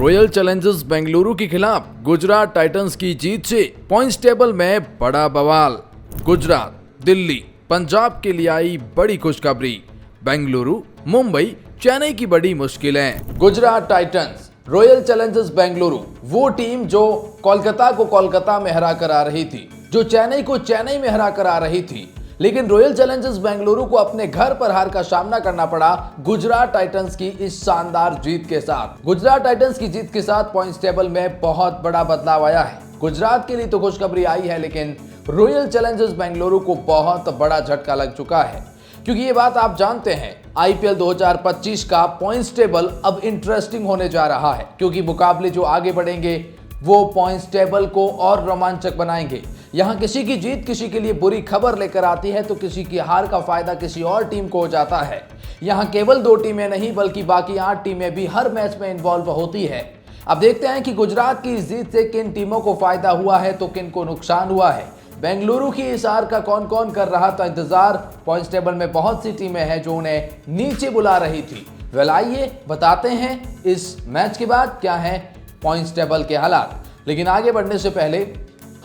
Royal Challengers Bengaluru के खिलाफ Gujarat Titans की जीत से पॉइंट्स टेबल में बड़ा बवाल। गुजरात, दिल्ली, पंजाब के लिए आई बड़ी खुशखबरी। बेंगलुरु, मुंबई, चेन्नई की बड़ी मुश्किलें। Gujarat Titans, royal Challengers Bengaluru, वो टीम जो कोलकाता को कोलकाता में हरा कर आ रही थी, जो चेन्नई को चेन्नई में हरा कर आ रही थी, लेकिन रॉयल चैलेंजर्स बेंगलुरु को अपने घर पर हार का सामना करना पड़ा गुजरात टाइटंस की इस शानदार जीत के साथ। गुजरात टाइटंस की जीत के साथ पॉइंट्स टेबल में बहुत बड़ा बदलाव आया है। गुजरात के लिए तो खुशखबरी आई है, लेकिन रॉयल चैलेंजर्स बेंगलुरु को बहुत बड़ा झटका लग चुका है, क्योंकि ये बात आप जानते हैं, आईपीएल 2025 का पॉइंट्स टेबल अब इंटरेस्टिंग होने जा रहा है, क्योंकि मुकाबले जो आगे बढ़ेंगे वो पॉइंट्स टेबल को और रोमांचक बनाएंगे। यहाँ किसी की जीत किसी के लिए बुरी खबर लेकर आती है, तो किसी की हार का फायदा किसी और टीम को हो जाता है। यहाँ केवल 2 टीमें नहीं, बल्कि बाकी 8 टीमें भी हर मैच में इन्वॉल्व होती है। अब देखते हैं कि गुजरात की इस जीत से किन टीमों को फायदा हुआ है तो किन को नुकसान हुआ है। बेंगलुरु की इस हार का कौन कौन कर रहा था इंतजार। पॉइंट्स टेबल में बहुत सी टीमें हैं जो उन्हें नीचे बुला रही थी। आइए बताते हैं इस मैच के बाद क्या है पॉइंट्स टेबल के हालात। लेकिन आगे बढ़ने से पहले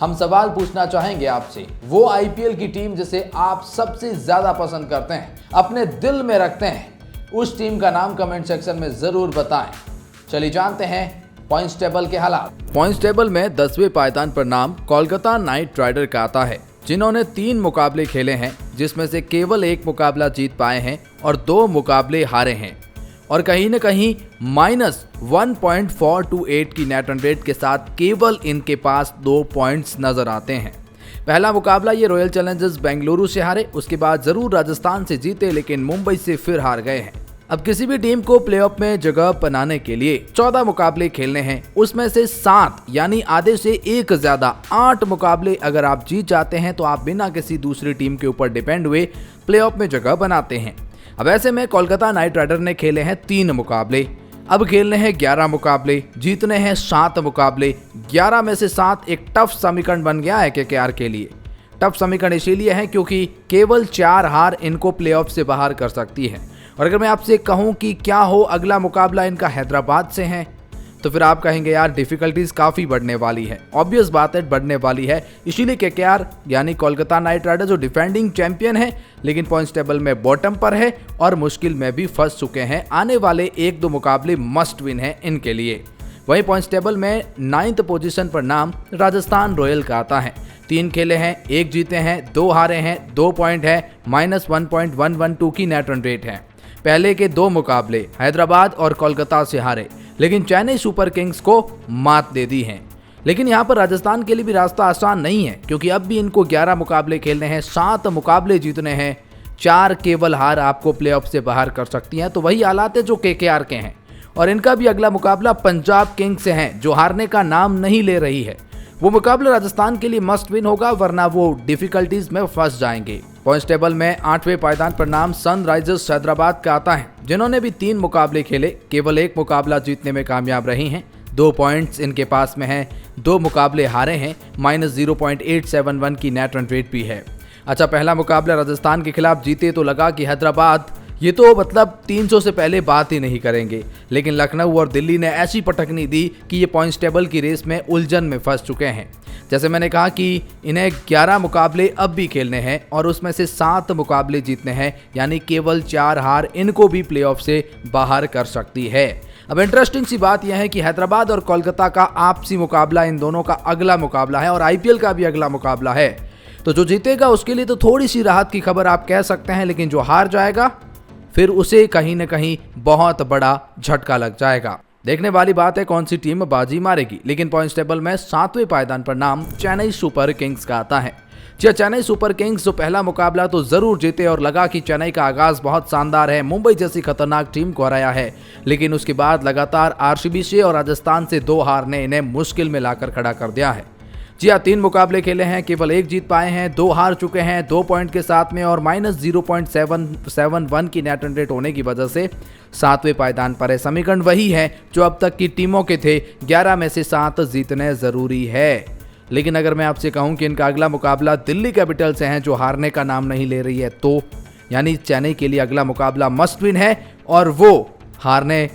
हम सवाल पूछना चाहेंगे आपसे, वो आईपीएल की टीम जिसे आप सबसे ज्यादा पसंद करते हैं, अपने दिल में रखते हैं, उस टीम का नाम कमेंट सेक्शन में जरूर बताएं। चलिए जानते हैं पॉइंट्स टेबल के हालात। पॉइंट्स टेबल में 10वें पायदान पर नाम कोलकाता नाइट राइडर का आता है, जिन्होंने 3 मुकाबले खेले हैं, जिसमें से केवल 1 मुकाबला जीत पाए हैं और 2 मुकाबले हारे हैं, और कहीं न कहीं -1.428 की नेट रन रेट के साथ केवल इनके पास 2 पॉइंट्स नजर आते हैं। पहला मुकाबला ये रॉयल चैलेंजर्स बेंगलुरु से हारे, उसके बाद जरूर राजस्थान से जीते, लेकिन मुंबई से फिर हार गए हैं। अब किसी भी टीम को प्लेऑफ में जगह बनाने के लिए 14 मुकाबले खेलने हैं, उसमें से 7 यानी आधे से 1 ज्यादा 8 मुकाबले अगर आप जीत जाते हैं तो आप बिना किसी दूसरी टीम के ऊपर डिपेंड हुए प्लेऑफ में जगह बनाते हैं। अब ऐसे में कोलकाता नाइट राइडर ने खेले हैं 3 मुकाबले, अब खेलने हैं 11 मुकाबले, जीतने हैं 7 मुकाबले। 11 में से 7 एक टफ समीकरण बन गया है केकेआर के लिए। टफ समीकरण इसीलिए है क्योंकि केवल 4 हार इनको प्लेऑफ से बाहर कर सकती है। और अगर मैं आपसे कहूं कि क्या हो अगला मुकाबला इनका हैदराबाद से है, तो फिर आप कहेंगे यार डिफिकल्टीज काफी बढ़ने वाली है। ऑब्वियस बात है, बढ़ने वाली है, इसीलिए केकेआर यानी कोलकाता नाइट राइडर जो डिफेंडिंग चैंपियन है, लेकिन पॉइंट्स टेबल में बॉटम पर है और मुश्किल में भी फंस चुके हैं। आने वाले 1-2 मुकाबले मस्ट विन है इनके लिए। वहीं पॉइंट्स टेबल में 9th पोजीशन पर नाम राजस्थान रॉयल का आता है। 3 खेले हैं, 1 जीते हैं, 2 हारे हैं, 2 पॉइंट है, -1.112 की नेट रन रेट है। पहले के 2 मुकाबले हैदराबाद और कोलकाता से हारे, लेकिन चेन्नई सुपर किंग्स को मात दे दी है। लेकिन यहाँ पर राजस्थान के लिए भी रास्ता आसान नहीं है, क्योंकि अब भी इनको 11 मुकाबले खेलने हैं, 7 मुकाबले जीतने हैं, 4 केवल हार आपको प्लेऑफ से बाहर कर सकती हैं। तो वही हालात है जो केकेआर के हैं, और इनका भी अगला मुकाबला पंजाब किंग्स से है, जो हारने का नाम नहीं ले रही है। वो मुकाबला राजस्थान के लिए मस्ट विन होगा, वरना वो डिफिकल्टीज में फंस जाएंगे। पॉइंट्स टेबल में 8वें पायदान पर नाम सनराइजर्स हैदराबाद का आता है, जिन्होंने भी 3 मुकाबले खेले, केवल 1 मुकाबला जीतने में कामयाब रही हैं। 2 पॉइंट्स इनके पास में हैं, 2 मुकाबले हारे हैं, -0.871 की नेट रन रेट भी है। अच्छा, पहला मुकाबला राजस्थान के खिलाफ जीते तो लगा कि हैदराबाद ये तो मतलब 300 से पहले बात ही नहीं करेंगे, लेकिन लखनऊ और दिल्ली ने ऐसी पटकनी दी कि ये पॉइंट्स टेबल की रेस में उलझन में फंस चुके हैं। जैसे मैंने कहा कि इन्हें 11 मुकाबले अब भी खेलने हैं और उसमें से 7 मुकाबले जीतने हैं, यानी केवल 4 हार इनको भी प्लेऑफ से बाहर कर सकती है। अब इंटरेस्टिंग सी बात यह है कि हैदराबाद और कोलकाता का आपसी मुकाबला इन दोनों का अगला मुकाबला है और आईपीएल का भी अगला मुकाबला है। तो जो जीतेगा उसके लिए तो थोड़ी सी राहत की खबर आप कह सकते हैं, लेकिन जो हार जाएगा फिर उसे कहीं न कहीं बहुत बड़ा झटका लग जाएगा। देखने वाली बात है कौन सी टीम बाजी मारेगी। लेकिन पॉइंट्स टेबल में 7वें पायदान पर नाम चेन्नई सुपर किंग्स का आता है। जी, चेन्नई सुपर किंग्स जो पहला मुकाबला तो जरूर जीते और लगा कि चेन्नई का आगाज बहुत शानदार है, मुंबई जैसी खतरनाक टीम को हराया है, लेकिन उसके बाद लगातार आरसीबी से और राजस्थान से 2 हार ने इन्हें मुश्किल में लाकर खड़ा कर दिया है। जी हाँ, 3 मुकाबले खेले हैं, केवल 1 जीत पाए हैं, 2 हार चुके हैं, 2 पॉइंट के साथ में, और -0.771 की नेट रन रेट होने की वजह से 7वें पायदान पर है। समीकरण वही है जो अब तक की टीमों के थे, 11 में से 7 जीतने जरूरी है। लेकिन अगर मैं आपसे कहूं कि इनका अगला मुकाबला दिल्ली कैपिटल से है, जो हारने का नाम नहीं ले रही है, तो यानी चेन्नई के लिए अगला मुकाबला मस्ट विन है और वो हारने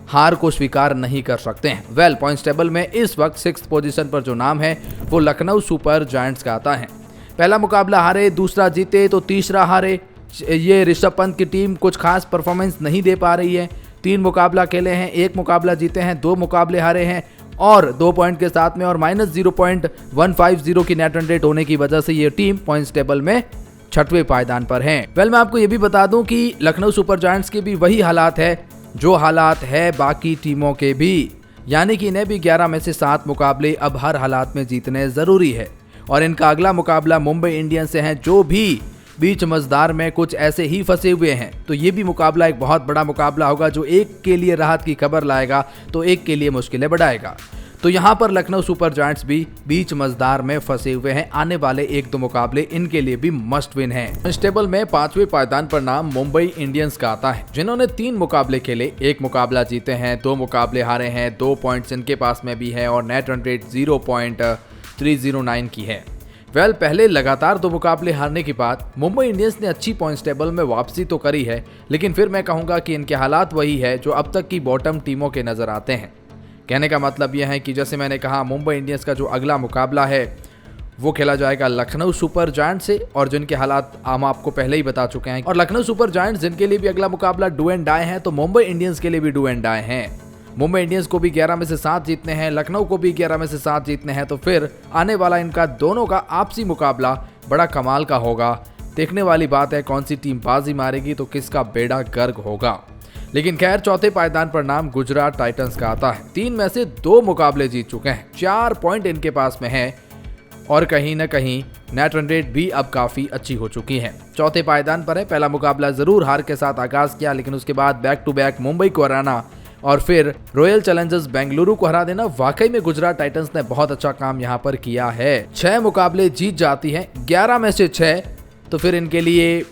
हार को स्वीकार नहीं कर सकते हैं। पॉइंट्स टेबल में इस वक्त 6th पोजीशन पर जो नाम है वो लखनऊ सुपर जायंट्स का आता है। पहला मुकाबला हारे, दूसरा जीते तो तीसरा हारे। ये ऋषभ पंत की टीम कुछ खास परफॉर्मेंस नहीं दे पा रही है। 3 मुकाबला खेले हैं, 1 मुकाबला जीते हैं, 2 मुकाबले हारे हैं और 2 पॉइंट के साथ में और -0.150 की नेट रन रेट होने की वजह से ये टीम पॉइंट्स टेबल में 6वें पायदान पर है। मैं आपको ये भी बता दूं कि लखनऊ सुपर जायंट्स के भी वही हालात है जो हालात है बाकी टीमों के भी, यानी कि इन्हें भी 11 में से 7 मुकाबले अब हर हालात में जीतने जरूरी है। और इनका अगला मुकाबला मुंबई इंडियंस से है जो भी बीच मझधार में कुछ ऐसे ही फंसे हुए हैं। तो ये भी मुकाबला एक बहुत बड़ा मुकाबला होगा जो एक के लिए राहत की खबर लाएगा तो एक के लिए मुश्किलें बढ़ाएगा। तो यहाँ पर लखनऊ सुपर जायंट्स भी बीच मझधार में फंसे हुए हैं। आने वाले 1-2 मुकाबले इनके लिए भी मस्ट विन है। इस टेबल में 5वें पायदान पर नाम मुंबई इंडियंस का आता है, जिन्होंने 3 मुकाबले खेले, 1 मुकाबला जीते हैं, 2 मुकाबले हारे हैं, 2 पॉइंट्स इनके पास में भी है और नेट रन रेट 0.309 की है। पहले लगातार 2 मुकाबले हारने के बाद मुंबई इंडियंस ने अच्छी पॉइंट्स टेबल में वापसी तो करी है, लेकिन फिर मैं कहूंगा कि इनके हालात वही है जो अब तक की बॉटम टीमों के नजर आते हैं। कहने का मतलब यह है कि जैसे मैंने कहा, मुंबई इंडियंस का जो अगला मुकाबला है वो खेला जाएगा लखनऊ सुपर जायंट्स से, और जिनके हालात हम आपको पहले ही बता चुके हैं। और लखनऊ सुपर जायंट्स जिनके लिए भी अगला मुकाबला डू एंड डाई है, तो मुंबई इंडियंस के लिए भी डू एंड डाई है। मुंबई इंडियंस को भी 11 में से 7 जीतने हैं, लखनऊ को भी 11 में से 7 जीतने हैं। तो फिर आने वाला इनका दोनों का आपसी मुकाबला बड़ा कमाल का होगा। देखने वाली बात है कौन सी टीम बाजी मारेगी तो किसका बेड़ा गर्क होगा। लेकिन खैर, 4थे पायदान पर नाम गुजरात टाइटंस का आता है। 3 में से 2 मुकाबले जीत चुके हैं, 4 पॉइंट इनके पास में है और कहीं न कहीं नेट रन रेट भी अब काफी अच्छी हो चुकी है। 4थे पायदान पर है। पहला मुकाबला जरूर हार के साथ आगाज किया, लेकिन उसके बाद बैक टू बैक मुंबई को हराना और फिर रॉयल चैलेंजर्स बेंगलुरु को हरा देना, वाकई में गुजरात टाइटंस ने बहुत अच्छा काम यहाँ पर किया है। 6 मुकाबले जीत जाती है, 11 में से 6, तो फिर इनके लिए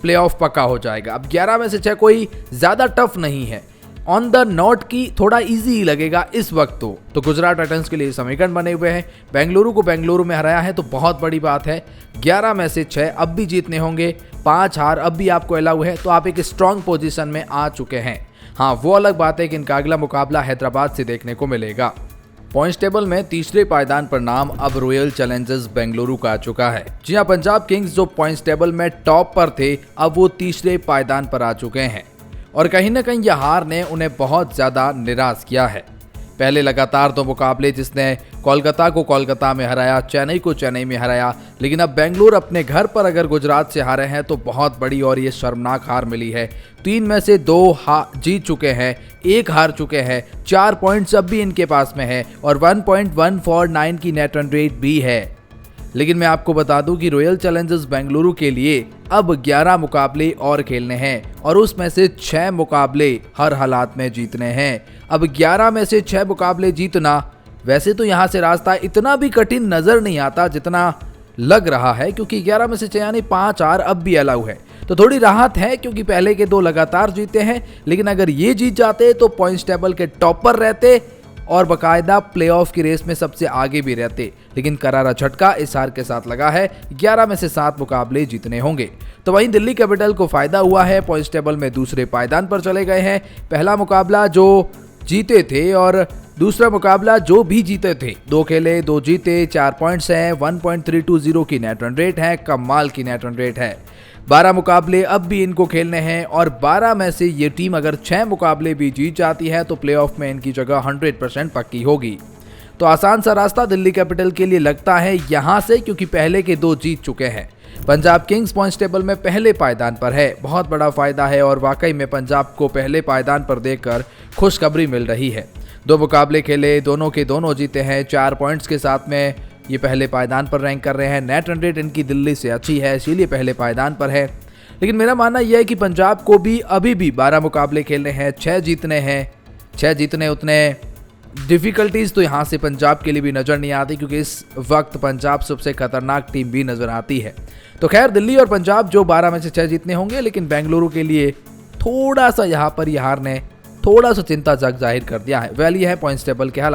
प्लेऑफ पक्का हो जाएगा। अब 11 में से 6 कोई ज्यादा टफ नहीं है, ऑन द नोट की थोड़ा इजी लगेगा इस वक्त। तो गुजरात टाइटंस के लिए समीकरण बने हुए हैं। बेंगलुरु को बेंगलुरु में हराया है तो बहुत बड़ी बात है। 11 में से 6 अब भी जीतने होंगे, 5 हार अब भी आपको अलाउ है, तो आप एक स्ट्रॉन्ग पोजीशन में आ चुके हैं। हाँ, वो अलग बात है कि इनका अगला मुकाबला हैदराबाद से देखने को मिलेगा। पॉइंट्स टेबल में 3रे पायदान पर नाम अब रॉयल चैलेंजर्स बेंगलुरु का आ चुका है। जी हाँ, पंजाब किंग्स जो पॉइंट्स टेबल में टॉप पर थे, अब वो 3रे पायदान पर आ चुके हैं और कहीं ना कहीं यह हार ने उन्हें बहुत ज्यादा निराश किया है। पहले लगातार 2 मुकाबले जिसने कोलकाता को कोलकाता में हराया, चेन्नई को चेन्नई में हराया, लेकिन अब बेंगलुरु अपने घर पर अगर गुजरात से हारे हैं तो बहुत बड़ी और ये शर्मनाक हार मिली है। 3 में से 2 जीत चुके हैं, 1 हार चुके हैं, 4 पॉइंट्स अब भी इनके पास में है और 1.149 की नेट रन रेट भी है। लेकिन मैं आपको बता दूं कि रॉयल चैलेंजर्स बेंगलुरु के लिए अब 11 मुकाबले और खेलने हैं और उसमें से 6 मुकाबले हर हालात में जीतने हैं। अब 11 में से 6 मुकाबले जीतना, वैसे तो यहाँ से रास्ता इतना भी कठिन नजर नहीं आता जितना लग रहा है, क्योंकि 11 में से 6 यानी 5 हार अब भी अलाउ है। तो थोड़ी राहत है क्योंकि पहले के 2 लगातार जीते हैं, लेकिन अगर ये जीत जाते तो पॉइंट्स टेबल के टॉप पर रहते और बकायदा प्लेऑफ की रेस में सबसे आगे भी रहते। लेकिन करारा झटका इस हार के साथ लगा है, 11 में से 7 मुकाबले जीतने होंगे। तो वहीं दिल्ली कैपिटल को फायदा हुआ है, पॉइंट्स टेबल में 2रे पायदान पर चले गए हैं। पहला मुकाबला जो जीते थे और दूसरा मुकाबला जो भी जीते थे, 2 खेले 2 जीते, 4 पॉइंट्स हैं, 1.320 की नेट रन रेट है, कमाल की नेट रन रेट है। 12 मुकाबले अब भी इनको खेलने हैं और 12 में से ये टीम अगर 6 मुकाबले भी जीत जाती है तो प्लेऑफ में इनकी जगह 100% पक्की होगी। तो आसान सा रास्ता दिल्ली कैपिटल के लिए लगता है यहाँ से, क्योंकि पहले के 2 जीत चुके हैं। पंजाब किंग्स पॉइंट्स टेबल में पहले पायदान पर है, बहुत बड़ा फायदा है और वाकई में पंजाब को पहले पायदान पर देखकर खुशखबरी मिल रही है। 2 मुकाबले खेले, दोनों के दोनों जीते हैं, 4 पॉइंट्स के साथ में ये पहले पायदान पर रैंक कर रहे हैं। नेट रन रेट इनकी दिल्ली से अच्छी है, इसीलिए पहले पायदान पर है। लेकिन मेरा मानना यह है कि पंजाब को भी अभी भी 12 मुकाबले खेलने हैं, 6 जीतने हैं। 6 जीतने उतने डिफिकल्टीज तो यहाँ से पंजाब के लिए भी नजर नहीं आती, क्योंकि इस वक्त पंजाब सबसे खतरनाक टीम भी नजर आती है। तो खैर, दिल्ली और पंजाब जो 12 में से 6 जीतने होंगे, लेकिन बेंगलुरु के लिए थोड़ा सा यहाँ पर यह हार ने थोड़ा सा चिंता जाहिर कर दिया है। ये है पॉइंट्स टेबल के हालात।